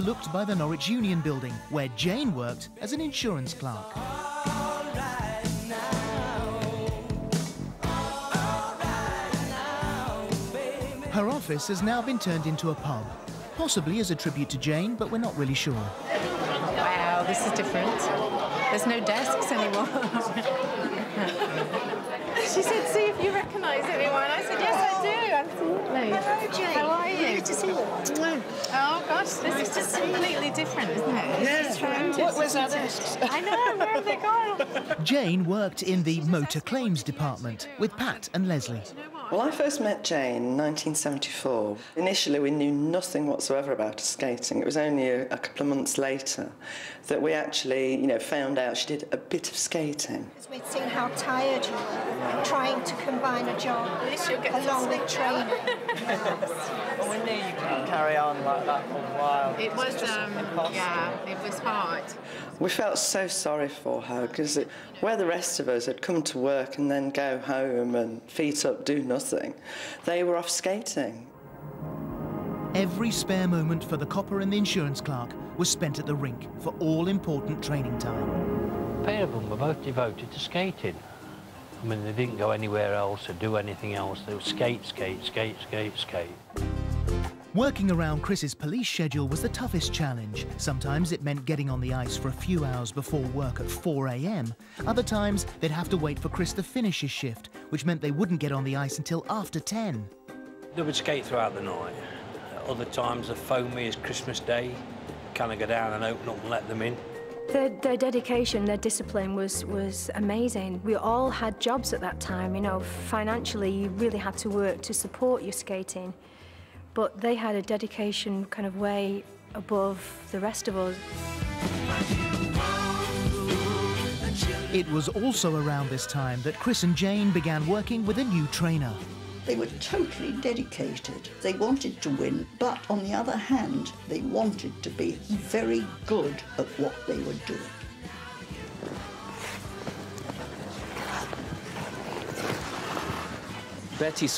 Looked by the Norwich Union building, where Jane worked as an insurance clerk. Her office has now been turned into a pub, possibly as a tribute to Jane, but we're not really sure. Wow, this is different. There's no desks anymore. She said, see if you recognise anyone. I said, yes, I do, absolutely. Hello, Jane. How are you? Good to see you. Oh, gosh, this is just completely different, isn't it? Yeah. Where's our desks? I know, where have they gone? Jane worked in the motor claims department with Pat and Leslie. Well, I first met Jane in 1974. Initially, we knew nothing whatsoever about her skating. It was only a couple of months later that we actually, found out she did a bit of skating. We'd seen how tired you were trying to combine a job along with training. Well, we knew you couldn't carry on like that for a while. It was, yeah, it was hard. We felt so sorry for her because where the rest of us had come to work and then go home and feet up, do nothing, they were off skating. Every spare moment for the copper and the insurance clerk was spent at the rink for all-important training time. A pair of them were both devoted to skating. I mean, they didn't go anywhere else or do anything else. They would skate, skate, skate, skate, skate. Working around Chris's police schedule was the toughest challenge. Sometimes it meant getting on the ice for a few hours before work at 4 a.m. Other times, they'd have to wait for Chris to finish his shift, which meant they wouldn't get on the ice until after 10. They would skate throughout the night. Other times, are foamy as Christmas Day. Kind of go down and open up and let them in. Their dedication, their discipline was amazing. We all had jobs at that time, financially you really had to work to support your skating. But they had a dedication kind of way above the rest of us. It was also around this time that Chris and Jane began working with a new trainer. They were totally dedicated. They wanted to win, but on the other hand, they wanted to be very good at what they were doing. Betty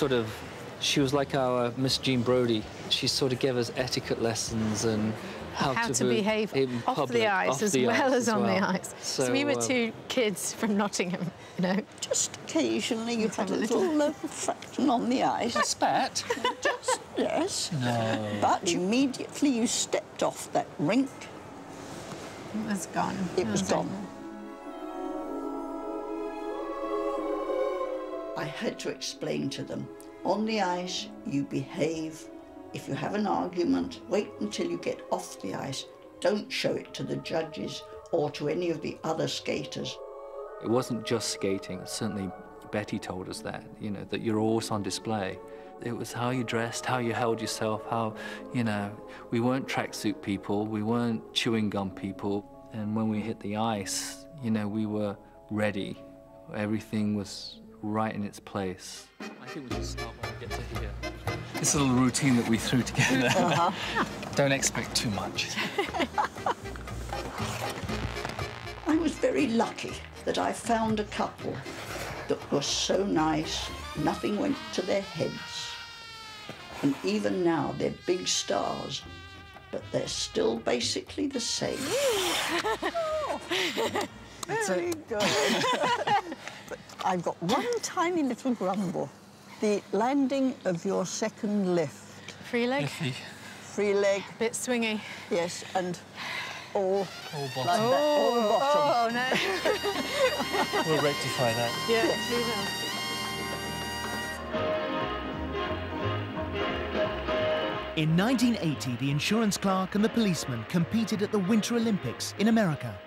she was like our Miss Jean Brodie. She sort of gave us etiquette lessons and how to behave in off the ice as well as on the ice. So we were two kids from Nottingham, Just occasionally you had a little fraction on the ice. A spat? Just, yes. No. But immediately you stepped off that rink. It was gone. It was gone. I had to explain to them, on the ice you behave. If you have an argument, wait until you get off the ice. Don't show it to the judges or to any of the other skaters. It wasn't just skating. Certainly Betty told us that, that you're always on display. It was how you dressed, how you held yourself, how, we weren't tracksuit people, we weren't chewing gum people. And when we hit the ice, we were ready. Everything was right in its place. I think we should start when we get to here. This little routine that we threw together. Don't expect too much. I was very lucky that I found a couple that were so nice, nothing went to their heads. And even now, they're big stars, but they're still basically the same. Very good. But I've got one tiny little grumble. The landing of your second lift. Free leg? Free leg. Bit swingy. Yes, and all bottom. Like that, all bottom. Oh, no. We'll rectify that. Yeah, we will. In 1980, the insurance clerk and the policeman competed at the Winter Olympics in America.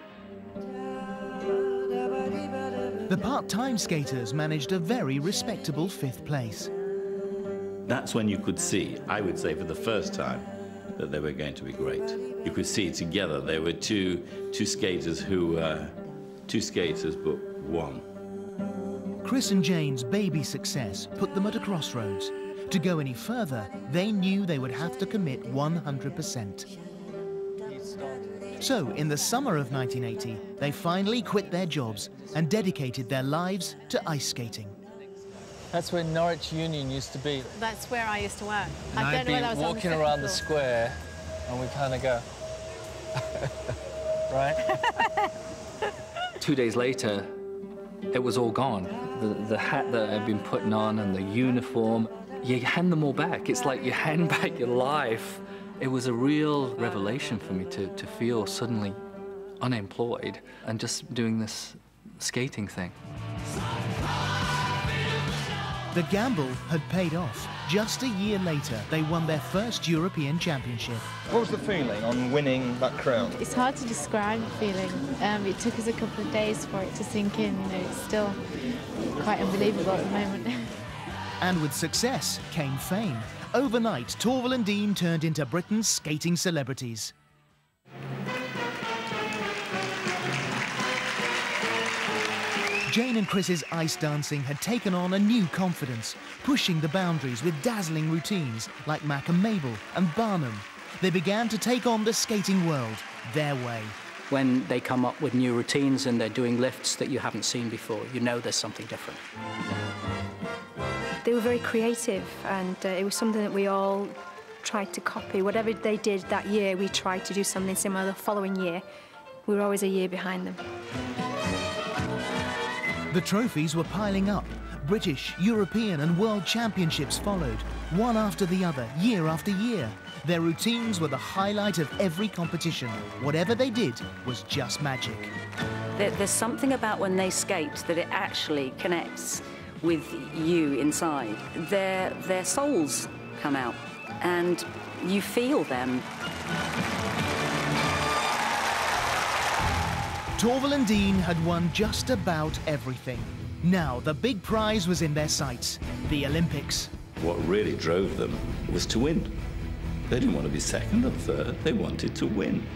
The part-time skaters managed a very respectable 5th place. That's when you could see, I would say for the first time, that they were going to be great. You could see together they were two skaters who were two skaters but one. Chris and Jane's baby success put them at a crossroads. To go any further, they knew they would have to commit 100%. So, in the summer of 1980, they finally quit their jobs and dedicated their lives to ice skating. That's where Norwich Union used to be. That's where I used to work. And I'd be walking around the square, and we kind of go, Right? 2 days later, it was all gone. The hat that I'd been putting on and the uniform, you hand them all back. It's like you hand back your life. It was a real revelation for me to feel suddenly unemployed and just doing this skating thing. The gamble had paid off. Just a year later, they won their first European Championship. What was the feeling on winning that crown? It's hard to describe the feeling. It took us a couple of days for it to sink in. You know, it's still quite unbelievable at the moment. And with success came fame. Overnight, Torvill and Dean turned into Britain's skating celebrities. Jane and Chris's ice dancing had taken on a new confidence, pushing the boundaries with dazzling routines like Mac and Mabel and Barnum. They began to take on the skating world their way. When they come up with new routines and they're doing lifts that you haven't seen before, you know there's something different. They were very creative, and it was something that we all tried to copy. Whatever they did that year, we tried to do something similar the following year. We were always a year behind them. The trophies were piling up. British, European and World Championships followed, one after the other, year after year. Their routines were the highlight of every competition. Whatever they did was just magic. There's something about when they skate that it actually connects with you inside. Their souls come out and you feel them. Torvill and Dean had won just about everything. Now the big prize was in their sights, the Olympics. What really drove them was to win. They didn't want to be second or third, they wanted to win.